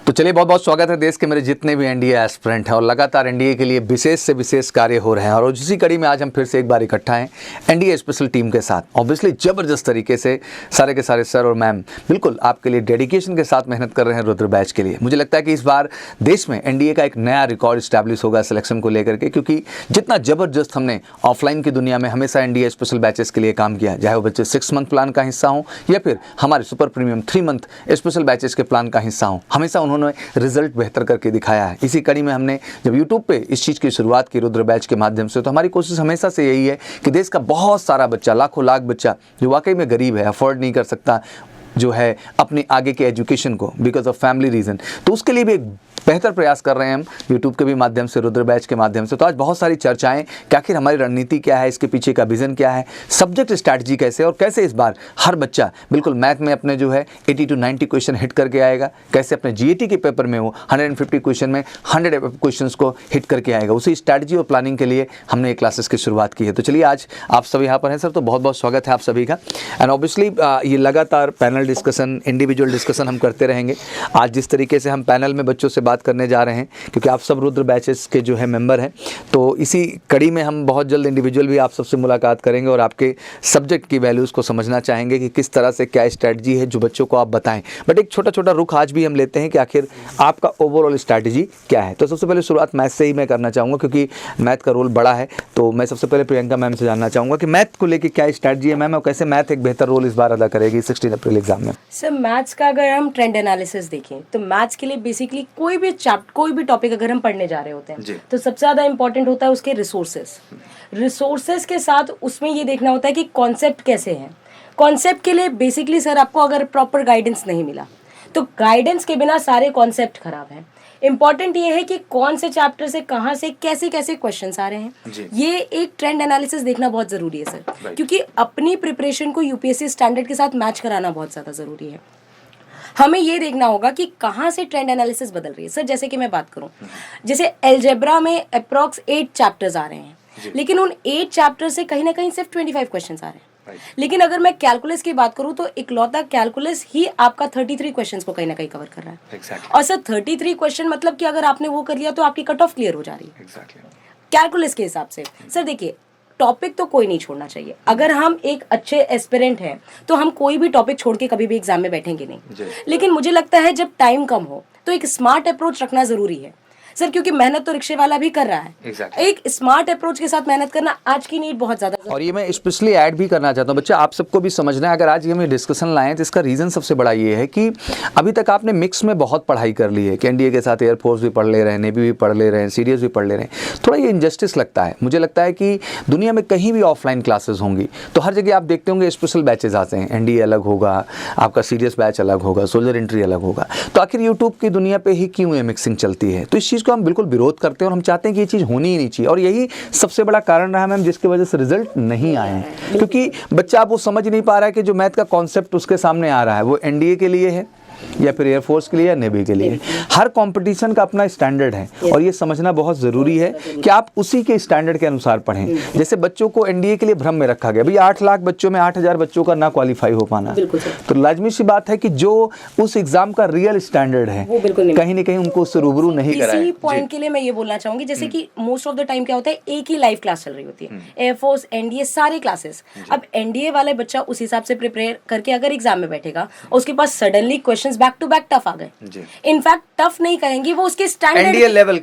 तो चलिए, बहुत बहुत स्वागत है देश के मेरे जितने भी एनडीए एस्पिरेंट हैं और लगातार एनडीए के लिए विशेष से विशेष कार्य हो रहे हैं। और इसी कड़ी में आज हम फिर से एक बार इकट्ठा हैं एनडीए स्पेशल टीम के साथ। ऑब्वियसली ज़बरदस्त तरीके से सारे के सारे सर और मैम बिल्कुल आपके लिए डेडिकेशन के साथ मेहनत कर रहे हैं रुद्र बैच के लिए। मुझे लगता है कि इस बार देश में एनडीए का एक नया रिकॉर्ड स्टैब्लिश होगा सिलेक्शन को लेकर के, क्योंकि जितना ज़बरदस्त हमने ऑफलाइन की दुनिया में हमेशा एनडीए स्पेशल बैचेस के लिए काम किया, चाहे वो बच्चे 6 मंथ प्लान का हिस्सा हों या फिर हमारे super premium 3 month special batches के प्लान का हिस्सा हों, हमेशा उन्होंने रिजल्ट बेहतर करके दिखाया है। इसी कड़ी में हमने जब यूट्यूब पे इस चीज़ की शुरुआत की रुद्र बैच के माध्यम से, तो हमारी कोशिश हमेशा से यही है कि देश का बहुत सारा बच्चा, लाखों लाख बच्चा जो वाकई में गरीब है, अफोर्ड नहीं कर सकता जो है अपने आगे के एजुकेशन को बिकॉज ऑफ फैमिली रीज़न, तो उसके लिए भी एक बेहतर प्रयास कर रहे हैं हम यूट्यूब के भी माध्यम से, रुद्र बैच के माध्यम से। तो आज बहुत सारी चर्चाएं कि आखिर हमारी रणनीति क्या है, इसके पीछे का विज़न क्या है, सब्जेक्ट स्ट्रैटेजी कैसे, और कैसे इस बार हर बच्चा बिल्कुल मैथ में अपने जो है 80 to 90 क्वेश्चन हिट करके आएगा, कैसे अपने जीएटी के पेपर में वो 150 क्वेश्चन में 100 क्वेश्चन को हिट करके आएगा। उसी स्ट्रैटेजी और प्लानिंग के लिए हमने ये क्लासेस की शुरुआत की है। तो चलिए, आज आप सभी यहाँ पर हैं सर, तो बहुत बहुत स्वागत है आप सभी का। एंड ऑब्वियसली ये लगातार पैनल डिस्कशन, इंडिविजुअल डिस्कशन हम करते रहेंगे। आज जिस तरीके से हम पैनल में बच्चों से बात करने जा रहे हैं, क्योंकि आप सब रुद्र बैचेस के जो है मेंबर हैं, तो इसी कड़ी में हम बहुत जल्द इंडिविजुअल भी आप सबसे मुलाकात करेंगे और आपके सब्जेक्ट की वैल्यूज़ को समझना चाहेंगे कि किस तरह से क्या स्ट्रैटेजी है जो बच्चों को आप बताएं। बट एक छोटा छोटा रुख आज भी हम लेते हैं कि आखिर आपका ओवरऑल स्ट्रैटेजी क्या है। तो सबसे पहले शुरुआत मैथ से ही मैं करना चाहूँगा, क्योंकि मैथ का रोल बड़ा है। तो मैं सबसे पहले प्रियंका मैम से जानना चाहूँगा कि मैथ को लेकर क्या स्ट्रैटेजी है मैम, और कैसे मैथ एक बेहतर रोल इस बार अदा करेगी 16 अप्रैल एग्जाम में। सर, मैथ्स का अगर हम ट्रेंड एनालिसिस देखें तो मैथ्स के लिए बेसिकली कोई भी टॉपिक अगर हम पढ़ने जा रहे होते हैं तो सबसे ज़्यादा इंपॉर्टेंट होता है उसके रिसोर्सेस के साथ उसमें ये देखना होता है कि कॉन्सेप्ट कैसे हैं। कॉन्सेप्ट के लिए बेसिकली सर आपको अगर प्रॉपर गाइडेंस नहीं मिला तो गाइडेंस के बिना सारे कॉन्सेप्ट खराब हैं। इंपॉर्टेंट ये है कि कौन से चैप्टर से कहाँ से कैसे कैसे क्वेश्चंस आ रहे हैं, ये एक ट्रेंड एनालिसिस देखना बहुत ज़रूरी है सर, क्योंकि अपनी प्रिपरेशन को यूपीएससी स्टैंडर्ड के साथ मैच कराना बहुत ज़्यादा ज़रूरी है। हमें ये देखना होगा कि कहाँ से ट्रेंड एनालिसिस बदल रही है। सर, जैसे कि मैं बात करूँ, जैसे अलजेब्रा में अप्रॉक्स 8 चैप्टर्स आ रहे हैं, लेकिन उन 8 चैप्टर से कहीं ना कहीं सिर्फ 25 क्वेश्चंस आ रहे हैं। लेकिन अगर मैं कैलकुलस की बात करूं तो इकलौता कैलकुलस ही आपका 33 क्वेश्चंस को कहीं ना कहीं कवर कर रहा है। और सर 33 क्वेश्चन मतलब कि अगर आपने वो कर लिया तो आपकी कट ऑफ क्लियर हो जा रही है कैलकुलस के हिसाब से। सर देखिए, टॉपिक तो कोई नहीं छोड़ना चाहिए। अगर हम एक अच्छे एस्पिरेंट हैं तो हम कोई भी टॉपिक छोड़ के कभी भी एग्जाम में बैठेंगे नहीं। लेकिन मुझे लगता है जब टाइम कम हो तो एक स्मार्ट अप्रोच रखना जरूरी है सर, क्योंकि मेहनत तो रिक्शे वाला भी कर रहा है। एक स्मार्ट अप्रोच के साथ मेहनत करना आज की नीड बहुत ज्यादा। और ये मैं स्पेशली ऐड भी करना चाहता हूँ बच्चा, आप सबको भी समझना है। अगर आज ये हम डिस्कशन लाएं तो इसका रीज़न सबसे बड़ा ये है कि अभी तक आपने मिक्स में बहुत पढ़ाई कर ली है कि एनडीए के साथ एयरफोर्स भी पढ़ ले रहे हैं, नेवी भी पढ़ ले रहे हैं, सीडीएस भी पढ़ ले रहे हैं। थोड़ा ये इनजस्टिस लगता है। मुझे लगता है कि दुनिया में कहीं भी ऑफलाइन क्लासेस होंगी तो हर जगह आप देखते होंगे स्पेशल बैचेज आते हैं। एनडीए अलग होगा, आपका सीडीएस बैच अलग होगा, सोल्जर एंट्री अलग होगा। तो आखिर यूट्यूब की दुनिया पर ही क्यों ये मिक्सिंग चलती है? तो इस चीज़ को हम बिल्कुल विरोध करते हैं और हम चाहते हैं कि ये चीज़ होनी ही नहीं चाहिए। और यही सबसे बड़ा कारण रहा मैम जिसकी वजह से रिजल्ट नहीं आए हैं, क्योंकि बच्चा आप वो समझ नहीं पा रहा है कि जो मैथ का कॉन्सेप्ट उसके सामने आ रहा है वो एनडीए के लिए है या फिर एयरफोर्स के लिए या नेवी के लिए। हर कंपटीशन का अपना स्टैंडर्ड है और ये समझना बहुत ज़रूरी है कि आप उसी के स्टैंडर्ड के अनुसार पढ़ें। जैसे बच्चों को एनडीए के लिए भ्रम में रखा गया, भाई 8 लाख बच्चों में 8000 बच्चों का ना क्वालिफाई हो पाना, तो लाजमी सी बात है कि जो उस एग्जाम का रियल स्टैंडर्ड है कहीं ना कहीं उनको उससे रूबरू नहीं कराया। इसी पॉइंट के लिए मैं ये बोलना चाहूंगी, जैसे कि मोस्ट ऑफ द टाइम क्या होता है, एक ही लाइव क्लास चल रही होती है, एयरफोर्स, एनडीए, सारे क्लासेस। अब एनडीए वाले बच्चा उस हिसाब से प्रिपेयर करके अगर एग्जाम में बैठेगा और उसके पास suddenly questions back to back tough आ गए, इनफैक्ट टफ नहीं कहेंगे, वो उसके स्टैंडर्ड एनडीए लेवल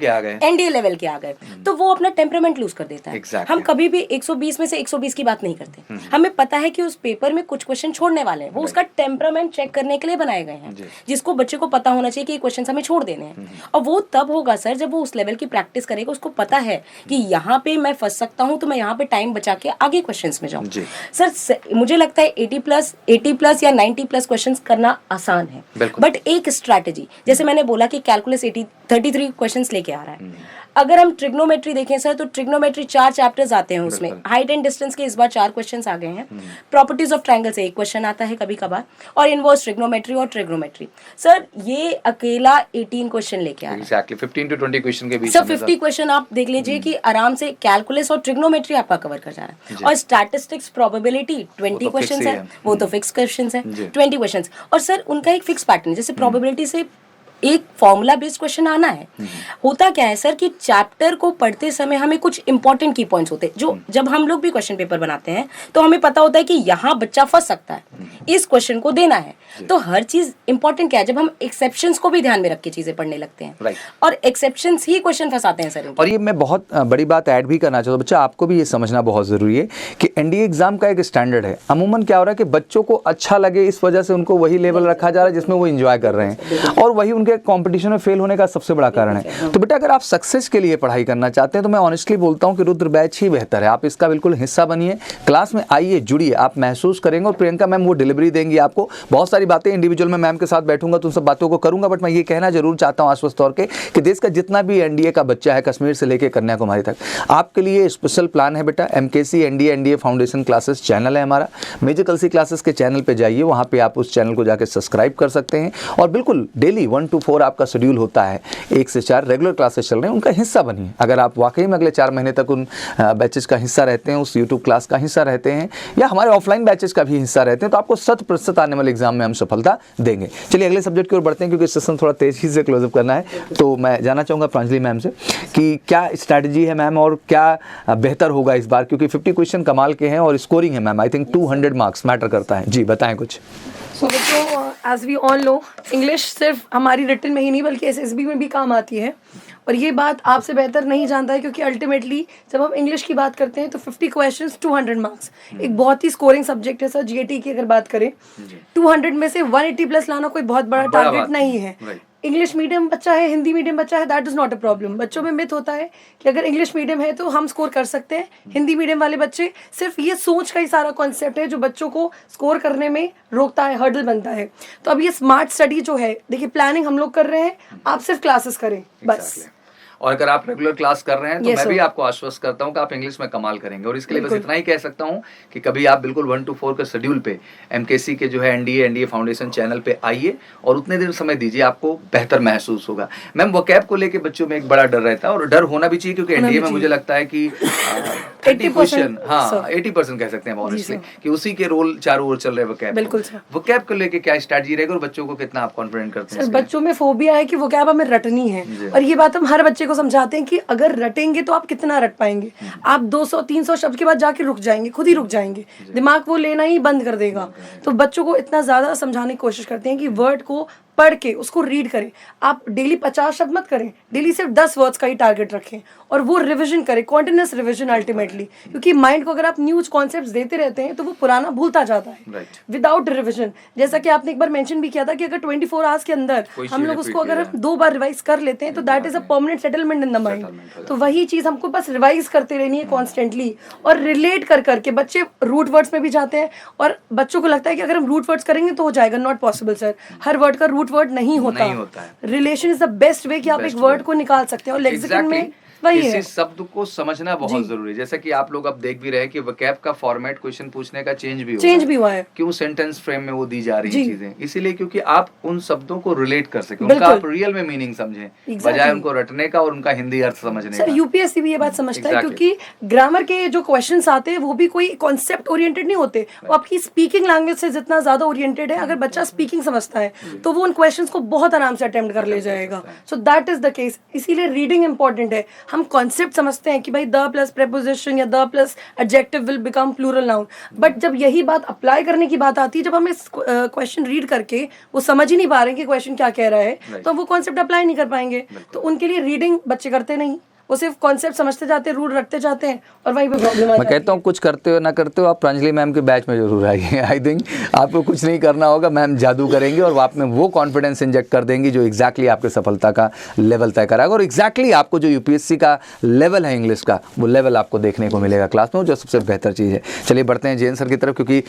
के आ गए, तो वो अपना टेम्परामेंट लूज कर देता है। हम कभी भी 120 में से 120 की बात नहीं करते। हमें पता है कि उस पेपर में कुछ क्वेश्चन छोड़ने वाले हैं, वो उसका टेम्परामेंट चेक करने के लिए बनाए गए हैं, जिसको बच्चे को पता होना चाहिए कि ये क्वेश्चन हमें छोड़ देने हैं। और वो तब होगा सर जब वो उस लेवल की प्रैक्टिस करेगा, उसको पता है कि यहाँ पे मैं फंस सकता हूँ तो मैं यहाँ पे टाइम बचा के आगे क्वेश्चन में जाऊँ। सर मुझे लगता है 80 प्लस या 90+ क्वेश्चन करना आसान है, बट एक स्ट्रैटेजी, जैसे मैंने बोला कि कैलकुलस 33 क्वेश्चंस लेके आ रहा है। अगर हम ट्रिग्नोमेट्री देखें सर तो ट्रिग्नोमेट्री 4 चैप्टर्स आते हैं, उसमें हाइट एंड डिस्टेंस के इस बार 4 क्वेश्चंस आ गए हैं। प्रॉपर्टीज ऑफ ट्रायंगल से 1 क्वेश्चन आता है कभी कभार, और इनवर्स ट्रिग्नोमेट्री और ट्रिग्नोमेट्री। सर ये अकेला 18 क्वेश्चन लेके आ रहा है। एग्जैक्टली 15 to 20 क्वेश्चन के बीच सर 50 क्वेश्चन आप देख लीजिए कि आराम से कैलकुलस और ट्रिग्नोमेट्री आपका कवर कर जा रहा है। और स्टैटिस्टिक्स प्रोबेबिलिटी 20 क्वेश्चन है, वो तो फिक्स क्वेश्चन है, 20 क्वेश्चन। और सर उनका एक फिक्स पैटर्न, जैसे प्रोबेबिलिटी से एक फॉर्मूला बेस्ड क्वेश्चन आना है। होता क्या है सर कि चैप्टर को पढ़ते समय हमें कुछ इंपॉर्टेंट की पॉइंट्स होते हैं, जो जब हम लोग भी क्वेश्चन पेपर बनाते हैं तो हमें पता होता है कि यहाँ बच्चा फंस सकता है, इस क्वेश्चन को देना है। तो हर चीज इंपॉर्टेंट क्या है, जब हम एक्सेप्शंस को भी ध्यान में रख के चीजें पढ़ने लगते हैं, और एक्सेप्शंस ही क्वेश्चन फंसाते हैं सर। और ये मैं बहुत बड़ी बात ऐड भी करना चाहता हूँ, बच्चा आपको भी ये समझना बहुत ज़रूरी है कि एनडीए एग्जाम का एक स्टैंडर्ड है। अमूमन क्या हो रहा है कि बच्चों को अच्छा लगे, इस वजह से उनको वही लेवल रखा जा रहा है जिसमें वो एंजॉय कर रहे हैं, और वही उनके कंपटीशन में फेल होने का सबसे बड़ा कारण है। तो बेटा अगर आप सक्सेस के लिए पढ़ाई करना चाहते हैं तो मैं ऑनेस्टली बोलता हूँ कि रुद्र बैच ही बेहतर है। आप इसका बिल्कुल हिस्सा बनिए, क्लास में आइए, जुड़िए, आप महसूस करेंगे। और प्रियंका मैम वो डिलीवरी देंगी आपको, बहुत सारी बातें इंडिविजुअल में मैम के साथ बैठूंगा तो उन सब बातों को करूंगा। बट मैं ये कहना जरूर चाहता हूँ आश्वस्त तौर के कि देश का जितना भी एनडीए का बच्चा है, कश्मीर से लेकर कन्याकुमारी तक, आपके लिए स्पेशल प्लान है बेटा। MKC NDA foundation classes channel है हमारा, मेजर कलसी क्लासेस के चैनल पे जाइए, वहाँ पे आप उस चैनल को जाकर सब्सक्राइब कर सकते हैं। और बिल्कुल डेली 1 to 4 आपका शेड्यूल होता है, 1 से 4 रेगुलर क्लासेस चल रहे हैं, उनका हिस्सा बनिए। अगर आप वाकई में अगले 4 महीने तक उन बैचेस का हिस्सा रहते हैं, उस यूट्यूब क्लास का हिस्सा रहते हैं, या हमारे ऑफलाइन बैचेस का भी हिस्सा रहते हैं, तो आपको 100% आने वाले एग्जाम में हम सफलता देंगे। चलिए अगले सब्जेक्ट की ओर बढ़ते हैं, क्योंकि सेशन थोड़ा तेजी से क्लोजअप करना है। तो मैं जानना चाहूँगा प्रांजलि मैम से कि क्या स्ट्रैटेजी है मैम, और क्या बेहतर होगा इस बार, क्योंकि 50 क्वेश्चन कमाल के हैं और स्कोरिंग है ma'am, I think 200 marks matter करता है। जी बताएं कुछ। सो बच्चों, as we all know, English सिर्फ हमारी रिटन में ही नहीं बल्कि एसएसबी में भी काम आती है, और ये बात आपसे बेहतर नहीं जानता है, क्योंकि अल्टीमेटली जब हम इंग्लिश की बात करते हैं तो 50 क्वेश्चंस 200 मार्क्स, एक बहुत ही स्कोरिंग सब्जेक्ट है सर। जीएटी की अगर बात करें, 200 में से 180 प्लस लाना कोई बहुत बड़ा टारगेट नहीं है। इंग्लिश मीडियम बच्चा है, हिंदी मीडियम बच्चा है, that is not a problem. बच्चों में मिथ होता है कि अगर इंग्लिश मीडियम है तो हम स्कोर कर सकते हैं, हिंदी मीडियम वाले बच्चे, सिर्फ ये सोच का ही सारा कॉन्सेप्ट है जो बच्चों को स्कोर करने में रोकता है, हर्डल बनता है। तो अब ये स्मार्ट स्टडी जो है, देखिए प्लानिंग हम लोग कर रहे हैं, आप सिर्फ क्लासेस करें बस। और अगर आप रेगुलर क्लास कर रहे हैं तो मैं भी आपको आश्वस्त करता हूं कि आप इंग्लिश में कमाल करेंगे। और इसके लिए बस इतना ही कह सकता हूं कि कभी आप बिल्कुल 1 to 4 के शेड्यूल पे एमकेसी के जो है एनडीए फाउंडेशन चैनल पे आइए और उतने देर समय दीजिए, आपको बेहतर महसूस होगा। मैम वोकैब को लेके बच्चों में एक बड़ा डर रहता है, और डर होना भी चाहिए, क्योंकि एनडीए में मुझे लगता है कि 80%, हाँ 80% कह सकते हैं ऑनेस्टली, कि उसी के रोल चारों ओर चल रहे हैं वोकैब। बिल्कुल सर। वोकैब को लेके क्या स्ट्रैटेजी रहेगी, और बच्चों को कितना आप कॉन्फिडेंट करते हैं? बच्चों में फोबिया है कि वोकैब हमें रटनी है, और ये बात हम हर बच्चे को समझाते हैं कि अगर रटेंगे तो आप कितना रट पाएंगे। आप 200-300 शब्द के बाद जाके रुक जाएंगे, खुद ही रुक जाएंगे, दिमाग वो लेना ही बंद कर देगा। तो बच्चों को इतना ज्यादा समझाने की कोशिश करते हैं कि वर्ड को पढ़ के उसको रीड करें। आप डेली 50 शब्द मत करें, डेली सिर्फ 10 वर्ड्स का ही टारगेट रखें, और वो रिवीजन करें, कॉन्टिन्यूस रिवीजन अल्टीमेटली। क्योंकि माइंड को अगर आप न्यूज कॉन्सेप्ट्स देते रहते हैं तो वो पुराना भूलता जाता है विदाउट रिवीजन। जैसा कि आपने एक बार मेंशन भी किया था कि अगर 24 आवर्स के अंदर हम लोग उसको अगर 2 बार रिवाइज कर लेते हैं तो that is a permanent settlement in the mind. तो वही चीज हमको बस रिवाइज करते रहनी है कॉन्स्टेंटली, और रिलेट कर करके बच्चे रूट वर्ड्स में भी जाते हैं, और बच्चों को लगता है कि अगर हम रूट वर्ड्स करेंगे तो हो जाएगा। Not possible sir, her word का रूट वर्ड नहीं होता है। Relation is the best way कि आप एक वर्ड को निकाल सकते हैं, और लेक्सिकन में वही है। किसी शब्द को समझना बहुत जरूरी है। जैसा कि आप लोग अब देख भी रहे हैं कि वोकैब का फॉर्मेट क्वेश्चन पूछने का चेंज भी हुआ है। क्यों? सेंटेंस फ्रेम में वो दी जा रही है चीजें, इसीलिए क्योंकि आप उन शब्दों को रिलेट कर सकें, उनका आप रियल में मीनिंग समझें, बजाय उनको रटने का और उनका हिंदी अर्थ समझने का। सर यूपीएससी भी ये बात समझता है, क्योंकि ग्रामर के जो क्वेश्चंस आते हैं वो भी कोई कॉन्सेप्ट ओरिएंटेड नहीं होते, वो आपकी स्पीकिंग लैंग्वेज से जितना ज्यादा ओरिएंटेड है। अगर बच्चा स्पीकिंग समझता है तो वो उन क्वेश्चंस को बहुत आराम से अटेम्प्ट कर ले जाएगा। So that is the case, इसीलिए रीडिंग इंपॉर्टेंट है। हम कॉन्सेप्ट समझते हैं कि भाई द प्लस प्रेपोजिशन या the plus adjective will become plural noun, but जब यही बात अप्लाई करने की बात आती है, जब हम इस क्वेश्चन रीड करके वो समझ ही नहीं पा रहे हैं कि क्वेश्चन क्या कह रहा है, तो वो कॉन्सेप्ट अप्लाई नहीं कर पाएंगे। तो उनके लिए रीडिंग बच्चे करते नहीं, वो सिर्फ कॉन्सेप्ट समझते जाते हैं, रूल रखते जाते हैं, और वही पे प्रॉब्लम मैं कहता हूँ कुछ करते हो ना करते हो, आप प्रांजलि मैम के बैच में जरूर आइए। आई थिंक आपको कुछ नहीं करना होगा, मैम जादू करेंगे और आप में वो कॉन्फिडेंस इंजेक्ट कर देंगी जो एग्जैक्टली आपके सफलता का लेवल तय कराएगा। और एग्जैक्टली आपको जो यूपीएससी का लेवल है इंग्लिश का, वो लेवल आपको देखने को मिलेगा क्लास में, जो सबसे बेहतर चीज़ है। चलिए बढ़ते हैं जैन सर की तरफ, क्योंकि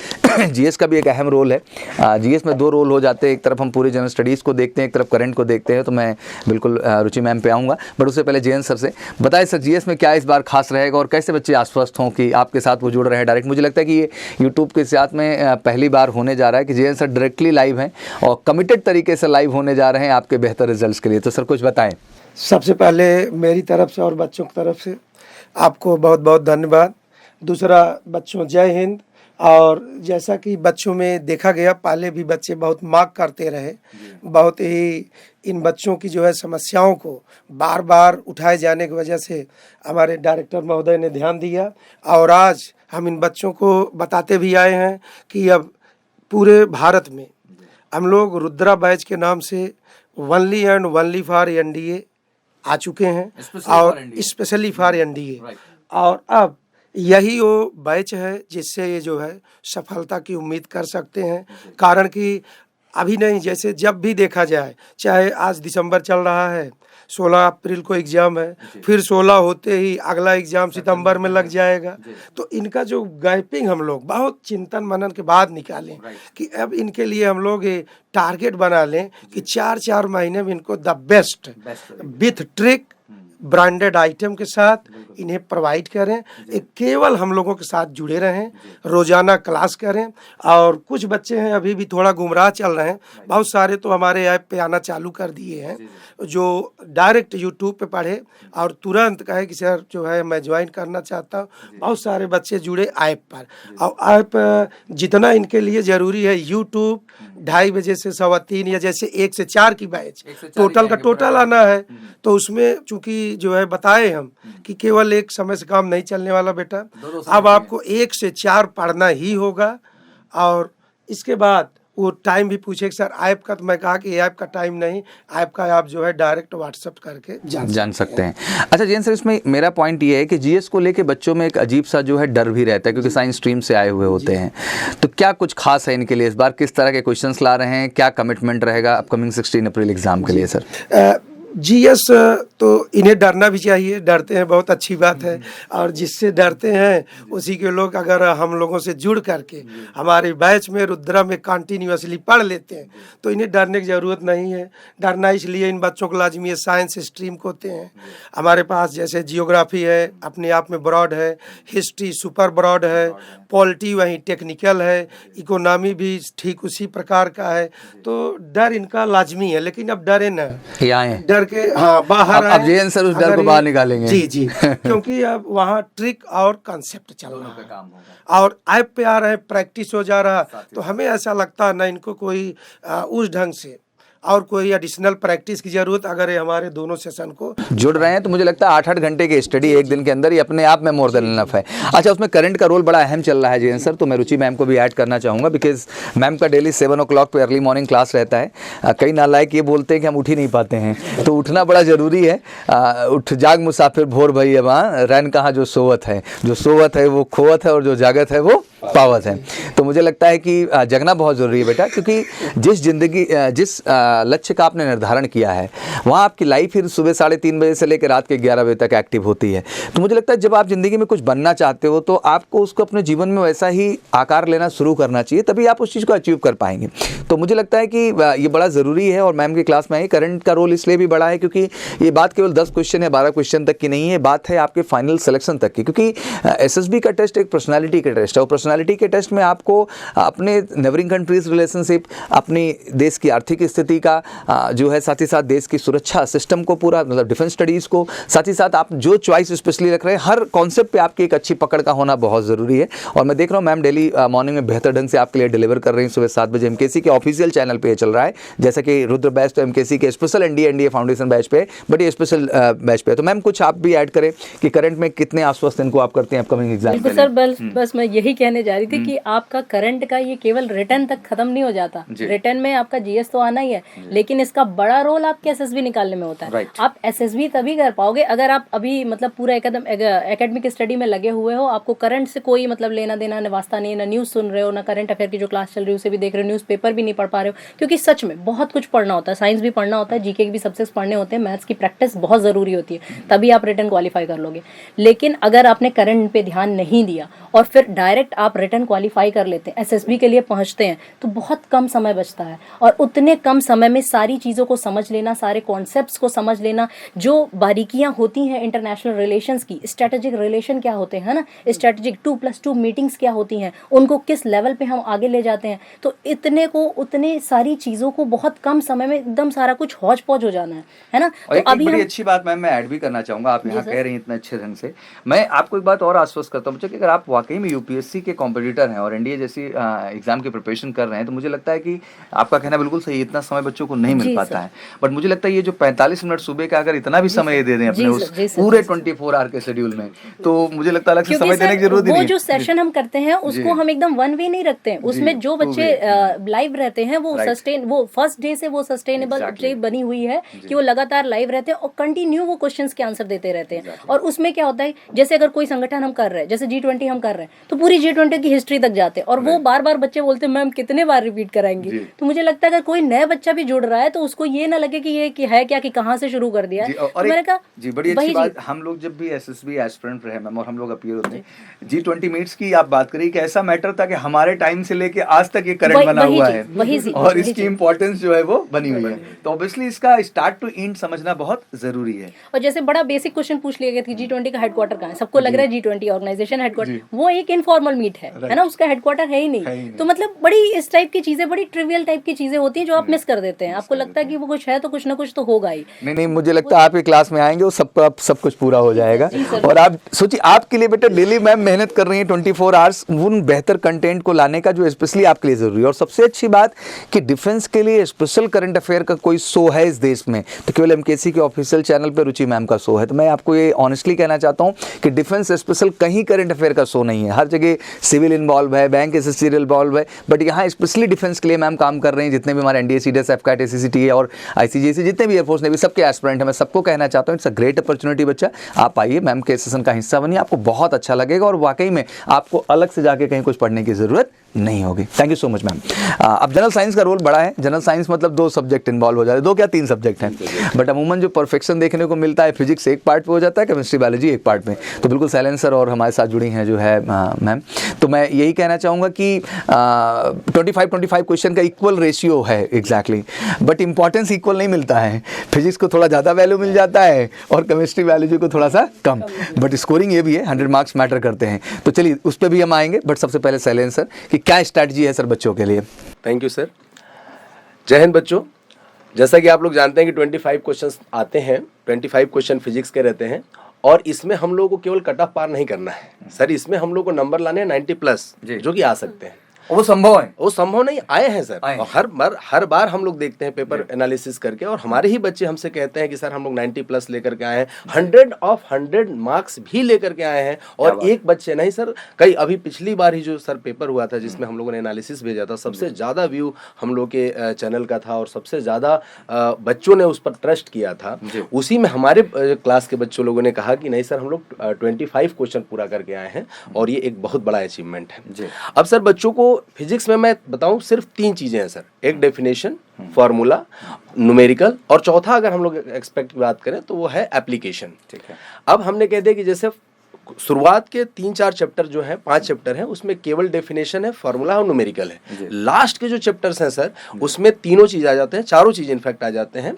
जीएस का भी एक अहम रोल है। जीएस में 2 रोल हो जाते हैं, एक तरफ हम पूरे जनरल स्टडीज़ को देखते हैं, एक तरफ करंट को देखते हैं। तो मैं बिल्कुल रुचि मैम पे आऊँगा, बट उससे पहले जैन सर से बताएं सर, जीएस में क्या इस बार खास रहेगा और कैसे बच्चे आश्वस्त हों कि आपके साथ वो जुड़ रहे हैं डायरेक्ट। मुझे लगता है कि ये यूट्यूब के साथ में पहली बार होने जा रहा है कि जेएन सर डायरेक्टली लाइव हैं और कमिटेड तरीके से लाइव होने जा रहे हैं आपके बेहतर रिजल्ट्स के लिए। तो सर कुछ बताएं। सबसे पहले मेरी तरफ से और बच्चों की तरफ से आपको बहुत बहुत धन्यवाद। दूसरा, बच्चों जय हिंद। और जैसा कि बच्चों में देखा गया, पहले भी बच्चे बहुत मांग करते रहे, बहुत ही इन बच्चों की जो है समस्याओं को बार बार उठाए जाने की वजह से हमारे डायरेक्टर महोदय ने ध्यान दिया, और आज हम इन बच्चों को बताते भी आए हैं कि अब पूरे भारत में हम लोग रुद्रा बैच के नाम से only and only for NDA आ चुके हैं, और स्पेशली फॉर एनडीए, और अब यही वो बैच है जिससे ये जो है सफलता की उम्मीद कर सकते हैं। कारण कि अभी नहीं, जैसे जब भी देखा जाए, चाहे आज दिसंबर चल रहा है, 16 अप्रैल को एग्ज़ाम है, फिर 16 होते ही अगला एग्ज़ाम सितंबर में लग जाएगा। तो इनका जो गैपिंग हम लोग बहुत चिंतन मनन के बाद निकालें कि अब इनके लिए हम लोग ये टारगेट बना लें कि 4-4 महीने में इनको the best with trick branded item के साथ इन्हें प्रोवाइड करें। एक केवल हम लोगों के साथ जुड़े रहें, रोज़ाना क्लास करें। और कुछ बच्चे हैं अभी भी थोड़ा गुमराह चल रहे हैं, बहुत सारे तो हमारे ऐप पे आना चालू कर दिए हैं, जो डायरेक्ट यूट्यूब पे पढ़े और तुरंत कहे कि सर जो है मैं ज्वाइन करना चाहता हूँ। बहुत सारे बच्चे जुड़े ऐप पर, और ऐप जितना इनके लिए ज़रूरी है, यूट्यूब 2:30 बजे से 3:15 या जैसे 1 से 4 की बैच टोटल का टोटल आना है, तो उसमें चूंकि जो है बताए हम कि केवल एक समय से काम नहीं चलने वाला बेटा, अब आपको 1 से 4 पढ़ना ही होगा। और इसके बाद वो टाइम भी पूछे कि सर ऐप का, तो मैं कहा कि ऐप का टाइम नहीं, ऐप का आप जो है डायरेक्ट व्हाट्सएप करके जान सकते हैं। अच्छा जैन सर, इसमें मेरा पॉइंट ये है कि जीएस को लेके बच्चों में एक अजीब सा जो है डर भी रहता है, क्योंकि साइंस स्ट्रीम से आए हुए होते हैं। तो क्या कुछ खास है इनके लिए इस बार, किस तरह के क्वेश्चंस ला रहे हैं, क्या कमिटमेंट रहेगा अपकमिंग 16 अप्रैल एग्जाम के लिए सर? जीएस तो इन्हें डरना भी चाहिए, डरते हैं बहुत अच्छी बात है, और जिससे डरते हैं उसी के लोग अगर हम लोगों से जुड़ करके हमारे बैच में रुद्रा में कंटिन्यूअसली पढ़ लेते हैं तो इन्हें डरने की ज़रूरत नहीं है। डरना इसलिए इन बच्चों को लाजमी है, साइंस स्ट्रीम को होते हैं हमारे पास, जैसे जियोग्राफी है अपने आप में ब्रॉड है, हिस्ट्री सुपर ब्रॉड है, पॉलिटी वहीं टेक्निकल है, इकोनॉमी भी ठीक उसी प्रकार का है। तो डर इनका लाजमी है, लेकिन अब डरे ना, डर के हाँ बाहर अब जेएन सर उस डर को बाहर निकालेंगे। जी जी क्योंकि अब वहाँ ट्रिक और कंसेप्ट चल रहा है और ऐप पे आ रहे हैं, प्रैक्टिस हो जा रहा, तो हमें ऐसा लगता है ना इनको कोई उस ढंग से और कोई एडिशनल प्रैक्टिस की जरूरत, अगर ये हमारे दोनों सेशन को जुड़ रहे हैं तो मुझे लगता है 8-8 घंटे की स्टडी एक दिन के अंदर ही अपने आप में मोर देन इनफ है। अच्छा, उसमें करंट का रोल बड़ा अहम चल रहा है जेएन सर, तो मैं रुचि मैम को भी ऐड करना चाहूँगा, बिकॉज मैम का डेली 7 o'clock पे अर्ली मॉर्निंग क्लास रहता है। कई नालायक ये बोलते हैं कि हम उठ ही नहीं पाते हैं, तो उठना बड़ा ज़रूरी है। उठ जाग मुसाफिर भोर भई अब रैन कहाँ जो सोवत है, जो सोवत है वो खोवत है और जो जागत है वो पावत है। तो मुझे लगता है कि जगना बहुत ज़रूरी है बेटा, क्योंकि जिस लक्ष्य का आपने निर्धारण किया है वहाँ आपकी लाइफ फिर सुबह 3:30 बजे से लेकर रात के 11 बजे तक एक्टिव होती है। तो मुझे लगता है जब आप ज़िंदगी में कुछ बनना चाहते हो तो आपको उसको अपने जीवन में वैसा ही आकार लेना शुरू करना चाहिए, तभी आप उस चीज़ को अचीव कर पाएंगे। तो मुझे लगता है कि ये बड़ा ज़रूरी है। और मैम की क्लास में करंट का रोल इसलिए भी बड़ा है क्योंकि ये बात केवल 10 क्वेश्चन या 12 क्वेश्चन तक की नहीं है, बात है आपके फाइनल सिलेक्शन तक की। क्योंकि एसएसबी का टेस्ट एक पर्सनैलिटी का टेस्ट है, और पर्सनैलिटी के टेस्ट में आपको अपने नेबरिंग कंट्रीज रिलेशनशिप, अपनी देश की आर्थिक स्थिति का जो है, साथ ही साथ देश की सुरक्षा सिस्टम को पूरा, मतलब डिफेंस स्टडीज़ को, साथ ही साथ आप जो चॉइस स्पेशली रख रहे हैं, हर कॉन्सेप्ट पे आपकी एक अच्छी पकड़ का होना बहुत ज़रूरी है। और मैं देख रहा हूँ मैम डेली मॉर्निंग में बेहतर ढंग से आपके लिए डिलीवर कर रही हैं। सुबह 7 बजे एमकेसी के ऑफिशियल चैनल पे चल रहा है, जैसा कि रुद्र बैच तो एमकेसी के स्पेशल एनडीए फाउंडेशन बैच पे, बट ये स्पेशल बैच पे। तो मैम कुछ आप भी ऐड करें कि करंट में कितने आश्वस्त इनको आप करते हैं अपकमिंग एग्जाम? बिल्कुल सर, बस मैं यही कहने जा रही थी कि आपका करंट का ये केवल रिटर्न तक खत्म नहीं हो जाता। रिटर्न में आपका जीएस तो आना ही है, लेकिन इसका बड़ा रोल आपके एसएसबी निकालने में होता है। आप एसएसबी तभी कर पाओगे अगर आप अभी मतलब पूरा एकेडमिक स्टडी में लगे हुए हो, आपको करंट से कोई मतलब लेना देना वास्ता नहीं, ना न्यूज़ सुन रहे हो, ना करंट अफेयर की जो क्लास चल रही है उसे भी देख रहे हो, न्यूज़ पेपर भी नहीं पढ़ पा रहे हो, क्योंकि सच में बहुत कुछ पढ़ना होता है। साइंस भी पढ़ना होता है, जीके के भी सब्जेक्ट्स पढ़ने होते हैं, मैथ्स की प्रैक्टिस बहुत ज़रूरी होती है, तभी आप रिटर्न क्वालिफाई कर लोगे। लेकिन अगर आपने करंट पे ध्यान नहीं दिया और फिर डायरेक्ट आप रिटर्न क्वालिफाई कर लेते हैं, एसएसबी के लिए पहुंचते हैं, तो बहुत कम समय बचता है। और उतने कम समय में सारी चीज़ों को समझ लेना, सारे कॉन्सेप्ट्स को समझ लेना, जो बारीकियां होती हैं इंटरनेशनल रिलेशंस की, स्ट्रेटेजिक रिलेशन क्या होते हैं ना, स्ट्रेटेजिक 2+2 मीटिंग्स क्या होती हैं, उनको किस लेवल पे हम आगे ले जाते हैं, तो उतने सारी चीज़ों को बहुत कम समय में एकदम सारा कुछ हौज पौज हो जाना है ना। तो अभी बड़ी अच्छी बात मैम मैं ऐड भी करना चाहूँगा, आप यहाँ कह रही हैं इतने अच्छे ढंग से। मैं आपको एक बात और आश्वस्त करता हूँ कि अगर आप वाकई में यूपीएससी के कॉम्पिटिटर हैं और एनडीए जैसी एग्जाम की प्रिपरेशन कर रहे हैं, तो मुझे लगता है कि आपका कहना बिल्कुल सही है, इतना समय बच्चों को नहीं मिल पाता है। बट मुझे लगता है ये जो 45 मिनट सुबह का अगर इतना भी समय दे दें अपने उस पूरे 24 आवर के शेड्यूल में, तो मुझे लगता है अलग से समय देने की जरूरत ही नहीं। वो जो सेशन हम करते हैं उसको हम एकदम वन वे नहीं रखते हैं, उसमें जो बच्चे लाइव रहते हैं वो फर्स्ट डे से वो सस्टेनेबल डे बनी हुई है कि वो लगातार लाइव रहते हैं और कंटिन्यू वो क्वेश्चंस के आंसर देते रहते हैं। और उसमें क्या होता है, जैसे अगर कोई संगठन हम कर रहे हैं, जैसे G20 हम कर रहे हैं, तो पूरी G20 की हिस्ट्री तक जाते हैं और वो बार बार बच्चे बोलते हैं मैम कितने बार रिपीट कराएंगे। तो मुझे लगता है अगर कोई नया बच्चा भी जुड़ रहा है तो उसको ये ना लगे कि ये है क्या, कि कहाँ से शुरू कर दिया है। और मैंने कहा जी बड़ी अच्छी बात, हम लोग जब भी एसएसबी एस्पिरेंट रहे मैम और हम लोग अपीयर होते हैं, G20 मीट्स की आप बात करिए कि ऐसा मैटर था कि हमारे टाइम से लेके आज तक ये करंट बना हुआ है और इसकी इंपॉर्टेंस जो है वो बनी हुई है। तो ऑब्वियसली इसका स्टार्ट टू एंड समझना बहुत जरूरी है। और जैसे बड़ा बेसिक क्वेश्चन पूछ लिया गया कि G20 का हेडक्वार्टर कहाँ है, सबको लग रहा है G20 ऑर्गेनाइजेशन हेडक्वार्टर, वो एक इनफॉर्मल मीट है ना, उसका हेडक्वार्टर है ही नहीं। तो मतलब बड़ी इस टाइप की चीजें, बड़ी ट्रिवियल टाइप की चीजें होती हैं जो आप मिस कर देते हैं। आपको लगता है कि वो कुछ है तो कुछ ना कुछ तो होगा ही। नहीं, मुझे लगता है आपकी क्लास में आएंगे वो सब कुछ पूरा हो जाएगा। और आप सोचिए, आपके लिए बेटा डेली मैम मेहनत कर रही है 24 आवर्स उन बेहतर कंटेंट को लाने का जो स्पेशली आपके लिए जरूरी है। और सबसे अच्छी बात कि डिफेंस के लिए स्पेशल करंट अफेयर का कोई शो है इस देश में तो केवल एमकेसी के ऑफिशियल चैनल पे रुचि मैम का शो है। तो मैं आपको ये ऑनेस्टली कहना चाहता हूँ कि डिफेंस स्पेशल कहीं करंट अफेयर का शो नहीं है। हर जगह सिविल इन्वॉल्व है, बैंक एसएससी इन्वॉल्व है, बट यहाँ स्पेशली डिफेंस के लिए मैम काम कर रही हैं। जितने भी हमारे एनडीए, सीडीएस, एफकैट, एससीसीटी और आईसीजेसी जितने भी एयरफोर्स नेवी सबके एस्पिरेंट हैं, मैं सबको कहना चाहता हूँ इट्स अ ग्रेट अपॉर्चुनिटी बच्चा, आप आइए मैम के सेशन का हिस्सा बनिए, आपको बहुत अच्छा लगेगा और वाकई में आपको अलग से जाके कहीं कुछ पढ़ने की जरूरत नहीं होगी। Thank you so much ma'am. अब जनरल साइंस का रोल बड़ा है। जनरल साइंस मतलब 2 सब्जेक्ट इन्वॉल्व हो जाते हैं, 2 क्या 3 सब्जेक्ट हैं, बट अमूमन जो परफेक्शन देखने को मिलता है फिजिक्स एक पार्ट पे हो जाता है, केमिस्ट्री बायोलॉजी एक पार्ट में। तो बिल्कुल साइलेंस सर और हमारे साथ जुड़ी हैं जो है मैम। तो मैं यही कहना चाहूँगा कि 25 क्वेश्चन का इक्वल रेशियो है एग्जैक्टली, बट इंपॉर्टेंस इक्वल नहीं मिलता है। फिजिक्स को थोड़ा ज़्यादा वैल्यू मिल जाता है और केमिस्ट्री बायोलॉजी को थोड़ा सा कम, बट स्कोरिंग ये भी है, 100 मार्क्स मैटर करते हैं। तो चलिए उस पर भी हम आएंगे, बट सबसे पहले साइलेंस सर कि क्या स्ट्रैटेजी है सर बच्चों के लिए। Thank you sir. जय हिंद बच्चों। जैसा कि आप लोग जानते हैं कि 25 क्वेश्चंस आते हैं, 25 क्वेश्चन फिजिक्स के रहते हैं और इसमें हम लोगों को केवल कट ऑफ पार नहीं करना है सर, इसमें हम लोग को नंबर लाने हैं 90+ जो कि आ सकते हैं। वो संभव है, वो संभव नहीं, आए हैं सर। और हर बार हम लोग देखते हैं पेपर एनालिसिस करके और हमारे ही बच्चे हमसे कहते हैं कि सर हम लोग 90+ लेकर के आए हैं, 100 मार्क्स भी लेकर के आए हैं। और एक बच्चे नहीं सर, कई अभी पिछली बार ही जो सर पेपर हुआ था जिसमें हम लोगों ने एनालिसिस भेजा था, सबसे ज़्यादा व्यू हम लोग के चैनल का था और सबसे ज़्यादा बच्चों ने उस पर ट्रस्ट किया था। उसी में हमारे क्लास के बच्चों लोगों ने कहा कि नहीं सर हम लोग 25 क्वेश्चन पूरा करके आए हैं और ये एक बहुत बड़ा अचीवमेंट है। अब सर बच्चों को फिजिक्स में मैं बताऊं सिर्फ 3 चीजें हैं सर, एक डेफिनेशन, फॉर्मूला, न्यूमेरिकल और चौथा अगर हम लोग एक्सपेक्ट की बात करें तो वो है एप्लीकेशन। ठीक है। अब हमने कह दिया कि जैसे शुरुआत के 3-4 चैप्टर जो हैं, 5 चैप्टर हैं, उसमें केवल डेफिनेशन है, फॉर्मूला और न्यूमेरिकल है। लास्ट के जो चैप्टर्स हैं सर उसमें तीनों चीज आ जाते हैं, चारों चीज इनफैक्ट आ जाते हैं।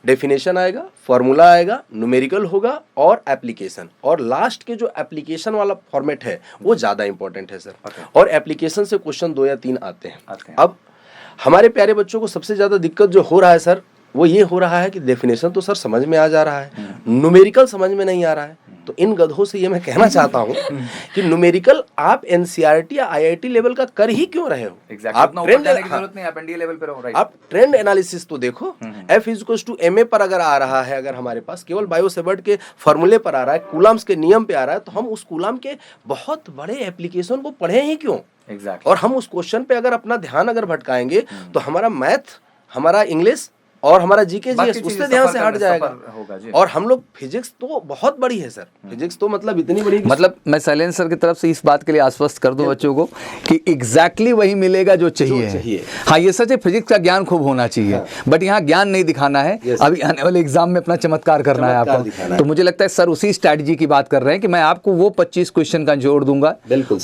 डेफिनेशन आएगा, फॉर्मूला आएगा, न्यूमेरिकल होगा और एप्लीकेशन। और लास्ट के जो एप्लीकेशन वाला फॉर्मेट है वो ज्यादा इंपॉर्टेंट है सर। और एप्लीकेशन से क्वेश्चन 2 या 3 आते हैं। अब हमारे प्यारे बच्चों को सबसे ज्यादा दिक्कत जो हो रहा है सर वो ये हो रहा है कि डेफिनेशन तो सर समझ में आ जा रहा है, न्यूमेरिकल समझ में नहीं आ रहा है। तो इन गधों से ये मैं कहना चाहता हूँ कि न्यूमेरिकल आप एनसीईआरटी या आईआईटी लेवल का कर ही क्यों रहे हो। आप ट्रेंड की जरूरत नहीं, आप एनडीए लेवल पे रहो। आप ट्रेंड एनालिसिस तो देखो, F=ma पर अगर आ रहा है, अगर हमारे पास केवल बायोसेवर्ट के फॉर्मूले पर आ रहा है, कूलम्स के नियम पे आ रहा है, तो हम उस कूलम के बहुत बड़े एप्लीकेशन को पढ़े ही क्यों। और हम उस क्वेश्चन पे अगर अपना ध्यान अगर भटकाएंगे तो हमारा मैथ, हमारा इंग्लिश और हमारा जीके जीएस उससे ध्यान से हट जाएगा। और हम लोग फिजिक्स तो बहुत बड़ी है सर, फिजिक्स तो मतलब इतनी बड़ी, मतलब मैं साइलेंस सर की तरफ से इस बात के लिए आश्वस्त कर दूं बच्चों को कि एग्जैक्टली वही मिलेगा जो चाहिए। हाँ ये सच है, फिजिक्स का ज्ञान खूब होना चाहिए, बट यहाँ ज्ञान नहीं दिखाना है, अभी आने वाले एग्जाम में अपना चमत्कार करना है आपको। तो मुझे लगता है सर उसी स्ट्रैटेजी की बात कर रहे हैं कि मैं आपको वो 25 क्वेश्चन का जोड़ दूंगा,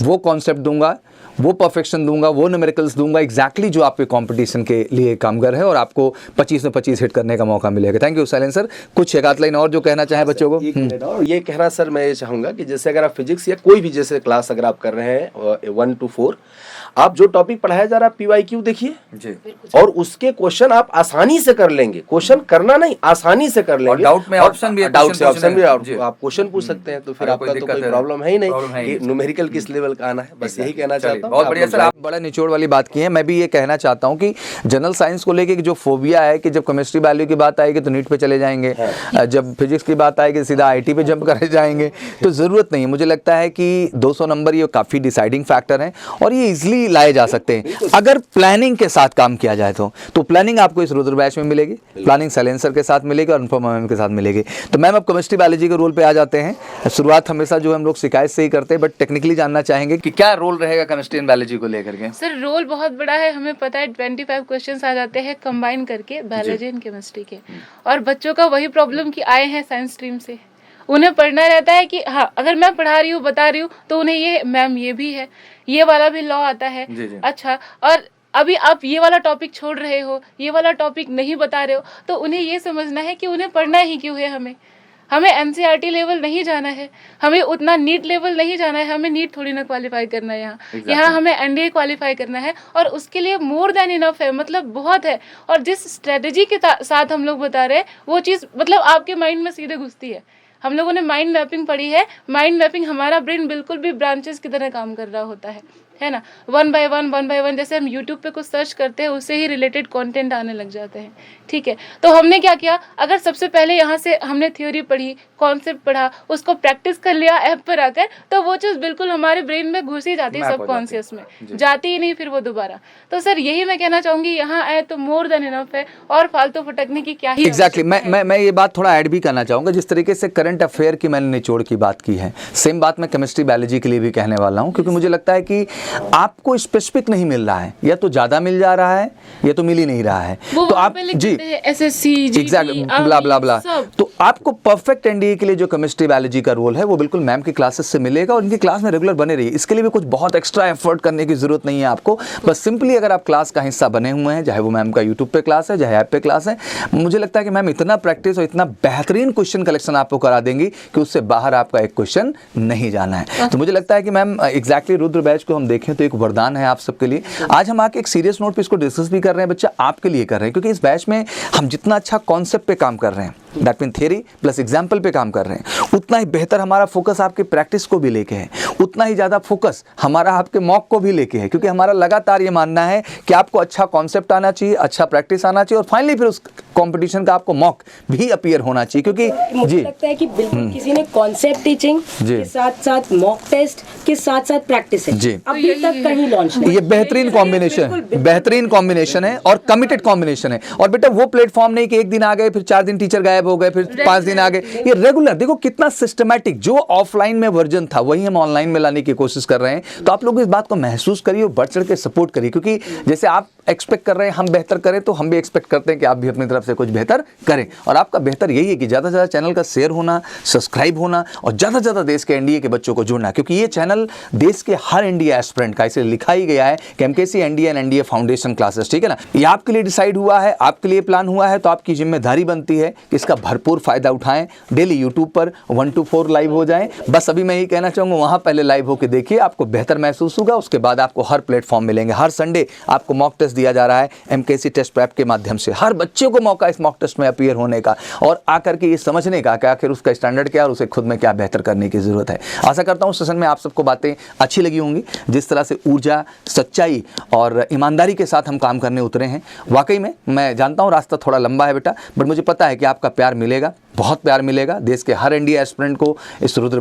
वो कॉन्सेप्ट दूंगा, वो परफेक्शन दूंगा, वो न्यूमेरिकल्स दूंगा, एग्जैक्टली जो आपके कंपटीशन के लिए कामगर है और आपको 25 में 25 हिट करने का मौका मिलेगा। Thank you silence sir. कुछ एक आध लाइन और जो कहना चाहें बच्चों को। ये कहना सर मैं ये चाहूँगा कि जैसे अगर आप फिजिक्स या कोई भी जैसे क्लास अगर आप कर रहे हैं 1 to 4, आप जो टॉपिक पढ़ाया जा रहा है PYQ देखिए जी, और उसके क्वेश्चन आप आसानी से कर लेंगे, क्वेश्चन करना नहीं आसानी से कर लेंगे। डाउट में ऑप्शन भी है, डाउट से ऑप्शन भी जी। आप क्वेश्चन पूछ सकते हैं, तो फिर अगर आपका तो दिक्कत कोई है, प्रॉब्लम है ही प्रॉब्लम है नहीं ही कि न्यूमेरिकल किस लेवल का आना है, बस यही कहना चाहता हूँ। बहुत बढ़िया सर, आप बड़ा निचोड़ वाली बात की है। मैं भी ये कहना चाहता हूँ कि जनरल साइंस को लेके जो फोबिया है कि जब केमिस्ट्री वैल्यू की बात आएगी तो नीट पे चले जाएंगे, जब फिजिक्स की बात आएगी सीधा IT पे जंप करे जाएंगे, तो ज़रूरत नहीं है। मुझे लगता है कि 200 नंबर ये काफ़ी डिसाइडिंग फैक्टर हैं और ये इजीली लाए जा सकते हैं अगर प्लानिंग के साथ काम किया जाए तो प्लानिंग आपको इस रुद्र बैच में मिलेगी, प्लानिंग सैलेंसर के साथ मिलेगी और अनुपमा मैम के साथ मिलेगी। तो मैम अब केमिस्ट्री बायोलॉजी के रोल पे आ जाते हैं। शुरुआत हमेशा जो हम लोग शिकायत से ही करते हैं, बट टेक्निकली जानना चाहेंगे कि क्या रोल रहेगा केमिस्ट्री एंड बायोलॉजी को लेकर के। सर रोल बहुत बड़ा है, हमें पता है 25 क्वेश्चंस आ जाते हैं कंबाइन करके बायोलॉजी एंड केमिस्ट्री के, और बच्चों का वही प्रॉब्लम कि आए हैं साइंस स्ट्रीम से, उन्हें पढ़ना रहता है कि हाँ अगर मैं पढ़ा रही हूँ बता रही हूँ तो उन्हें ये मैम ये भी है, ये वाला भी लॉ आता है। अच्छा, और अभी आप ये वाला टॉपिक छोड़ रहे हो, ये वाला टॉपिक नहीं बता रहे हो, तो उन्हें ये समझना है कि उन्हें पढ़ना ही क्यों है। हमें NCERT लेवल नहीं जाना है, हमें उतना नीट लेवल नहीं जाना है, हमें नीट थोड़ी ना क्वालिफाई करना है यहाँ हमें NDA क्वालिफाई करना है, और उसके लिए मोर देन इनफ है, मतलब बहुत है। और जिस स्ट्रेटजी के साथ हम लोग बता रहे हैं वो चीज़ मतलब आपके माइंड में सीधे घुसती है। हम लोगों ने माइंड मैपिंग पढ़ी है, माइंड मैपिंग हमारा ब्रेन बिल्कुल भी ब्रांचेस की तरह काम कर रहा होता है ना, 1 by 1 जैसे हम YouTube पे कुछ सर्च करते हैं उससे ही रिलेटेड कंटेंट आने लग जाते हैं। ठीक है, तो हमने क्या किया, अगर सबसे पहले यहाँ से हमने थ्योरी पढ़ी, कॉन्सेप्ट पढ़ा, उसको प्रैक्टिस कर लिया ऐप पर आकर, तो वो चीज़ बिल्कुल हमारे ब्रेन में घुस ही जाती है, सबकॉन्शियस में जाती ही नहीं फिर वो दोबारा। तो सर यही मैं कहना चाहूँगी, यहाँ आए तो मोर देन इनफ है, और फालतू फटकने की क्या ही एग्जैक्टली मैं ये बात थोड़ा ऐड भी करना चाहूँगा। जिस तरीके से करंट अफेयर की मैंने निचोड़ की बात की है, सेम बात मैं केमिस्ट्री बायोलॉजी के लिए भी कहने वाला हूँ, क्योंकि मुझे लगता है कि आपको स्पेसिफिक नहीं मिल रहा है, या तो ज़्यादा मिल जा रहा है या तो मिल ही नहीं रहा है। तो आप जी SSC एग्जैक्टली ब्ला ब्ला ब्ला, तो आपको परफेक्ट NDA के लिए जो केमिस्ट्री बायोलॉजी का रोल है वो बिल्कुल मैम की क्लासेस से मिलेगा, और इनकी क्लास में रेगुलर बने रहिए। इसके लिए भी कुछ बहुत एक्स्ट्रा एफर्ट करने की जरूरत नहीं है आपको, बस सिंपली अगर आप क्लास का हिस्सा बने हुए हैं, चाहे वो मैम का यूट्यूब पे क्लास है, चाहे ऐप पे क्लास है, मुझे लगता है कि मैम इतना प्रैक्टिस और इतना बेहतरीन क्वेश्चन कलेक्शन आपको करा देंगी कि उससे बाहर आपका एक क्वेश्चन नहीं जाना है। तो मुझे लगता है कि मैम एग्जैक्टली रुद्र बैच को हम देखें तो एक वरदान है आप सबके लिए। आज हम आके एक सीरियस नोट पे इसको डिस्कस भी कर रहे हैं, बच्चा आपके लिए कर रहे हैं, क्योंकि इस बैच में हम जितना अच्छा कॉन्सेप्ट पे काम कर रहे हैं, that mean theory plus example पे काम कर रहे हैं, उतना ही बेहतर हमारा फोकस आपके प्रैक्टिस को भी लेके है, उतना ही ज़्यादा फोकस हमारा आपके मॉक को भी लेके है, क्योंकि हमारा लगातार ये मानना है कि आपको अच्छा कॉन्सेप्ट आना चाहिए, अच्छा प्रैक्टिस आना चाहिए, और फाइनली फिर उस कंपटीशन का आपको मॉक भी अपीयर होना चाहिए। क्योंकि मुझे लगता है कि बिल्कुल किसी ने कॉन्सेप्ट टीचिंग के साथ साथ मॉक टेस्ट के साथ साथ प्रैक्टिस है जी अभी तक कहीं लॉन्च नहीं। ये बेहतरीन कॉम्बिनेशन है और कमिटेड कॉम्बिनेशन है। और बेटा वो प्लेटफॉर्म नहीं कि एक दिन आ गए फिर 4 दिन टीचर गायब हो गए, फिर 5 दिन आ गए, ये रेगुलर। देखो कितना सिस्टमैटिक, जो ऑफलाइन में वर्जन था वही हम ऑनलाइन में लाने की कोशिश कर रहे हैं। तो आप लोग इस बात को महसूस करिए और बढ़ चढ़ के सपोर्ट करिए, क्योंकि जैसे आप एक्सपेक्ट कर रहे हैं हम बेहतर करें, तो हम भी एक्सपेक्ट करते हैं कि आप भी अपनी तरफ से कुछ बेहतर करें। और आपका बेहतर यही है कि ज़्यादा से ज़्यादा चैनल का शेयर होना, सब्सक्राइब होना, और ज़्यादा से ज़्यादा देश के NDA के बच्चों को जुड़ना, क्योंकि ये चैनल देश के हर NDA एस्पिरेंट का, इसे लिखा ही गया है कि MKC NDA and NDA foundation classes, ठीक है ना। ये आपके लिए डिसाइड हुआ है, आपके लिए प्लान हुआ है, तो आपकी जिम्मेदारी बनती है कि इसका भरपूर फायदा उठाएं। डेली यूट्यूब पर 1 to 4 लाइव हो जाएं। बस अभी मैं ही कहना चाहूँगा, वहाँ पहले लाइव होकर देखिए, आपको बेहतर महसूस होगा। उसके बाद आपको हर प्लेटफॉर्म मिलेंगे। हर संडे आपको मॉक टेस्ट दिया जा रहा है MKC टेस्ट प्रैप के माध्यम से। हर बच्चे को मौका इस मॉक टेस्ट में अपीयर होने का और आकर के ये समझने का कि आखिर उसका स्टैंडर्ड क्या है और उसे खुद में क्या बेहतर करने की जरूरत है। आशा करता हूँ सेशन में आप सबको बातें अच्छी लगी होंगी। जिस तरह से ऊर्जा, सच्चाई और ईमानदारी के साथ हम काम करने उतरे हैं, वाकई में मैं जानता हूँ रास्ता थोड़ा लंबा है बेटा, बट मुझे पता है कि आपका प्यार मिलेगा, बहुत प्यार मिलेगा। देश के हर NDA एस्पिरेंट को इस रुद्र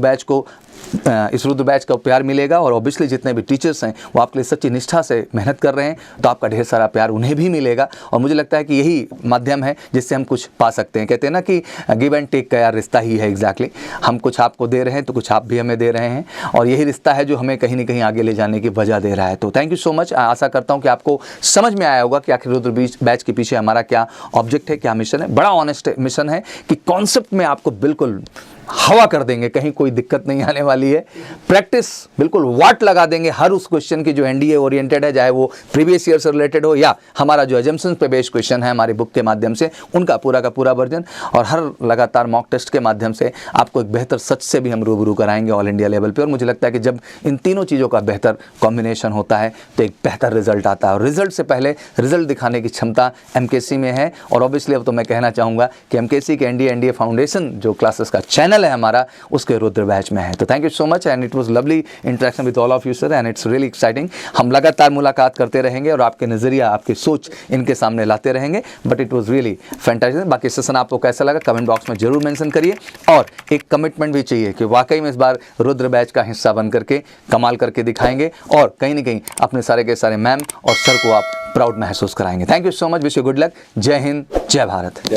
बैच का प्यार मिलेगा, और ऑब्वियसली जितने भी टीचर्स हैं वो आपके लिए सच्ची निष्ठा से मेहनत कर रहे हैं, तो आपका ढेर सारा प्यार उन्हें भी मिलेगा। और मुझे लगता है कि यही माध्यम है जिससे हम कुछ पा सकते हैं। कहते हैं ना कि गिव एंड टेक का यार रिश्ता ही है एग्जैक्टली। हम कुछ आपको दे रहे हैं तो कुछ आप भी हमें दे रहे हैं, और यही रिश्ता है जो हमें कहीं ना कहीं आगे ले जाने की वजह दे रहा है। तो थैंक यू सो मच। आशा करता हूँ कि आपको समझ में आया होगा कि आखिर रुद्र बैच के पीछे हमारा क्या ऑब्जेक्ट है, क्या मिशन है। बड़ा ऑनेस्ट मिशन है कि कॉन्सेप्ट में आपको बिल्कुल हवा कर देंगे, कहीं कोई दिक्कत नहीं आने वाली है। प्रैक्टिस बिल्कुल वाट लगा देंगे हर उस क्वेश्चन की जो एनडीए ओरिएंटेड है, चाहे वो प्रीवियस ईयर से रिलेटेड हो या हमारा जो एजम्पशंस पे बेस्ड क्वेश्चन है हमारी बुक के माध्यम से, उनका पूरा का पूरा वर्जन, और हर लगातार मॉक टेस्ट के माध्यम से आपको एक बेहतर सच से भी हम रूबरू कराएंगे ऑल इंडिया लेवल पे। और मुझे लगता है कि जब इन तीनों चीज़ों का बेहतर कॉम्बिनेशन होता है तो एक बेहतर रिजल्ट आता है, और रिजल्ट से पहले रिजल्ट दिखाने की क्षमता एमकेसी में है। और ऑब्वियसली अब तो मैं कहना चाहूँगा कि एमकेसी के एनडीए फाउंडेशन जो क्लासेस का चैनल है हमारा, उसके रुद्र बैच में है। तो thank you so much and it was lovely interaction with all of you sir, and it's really exciting. हम लगातार मुलाकात करते रहेंगे और आपके नज़रिया, आपकी सोच इनके सामने लाते रहेंगे, but it was really fantastic. बाकी सेशन आपको कैसा लगा कमेंट बॉक्स में जरूर मेंशन करिए, और एक कमिटमेंट भी चाहिए कि वाकई में इस बार रुद्र बैच का हिस्सा बन करके कमाल करके दिखाएंगे, और कहीं ना कहीं अपने सारे के सारे मैम और सर को आप प्राउड महसूस कराएंगे। Thank you so much, wish you good luck. जय हिंद, जय भारत।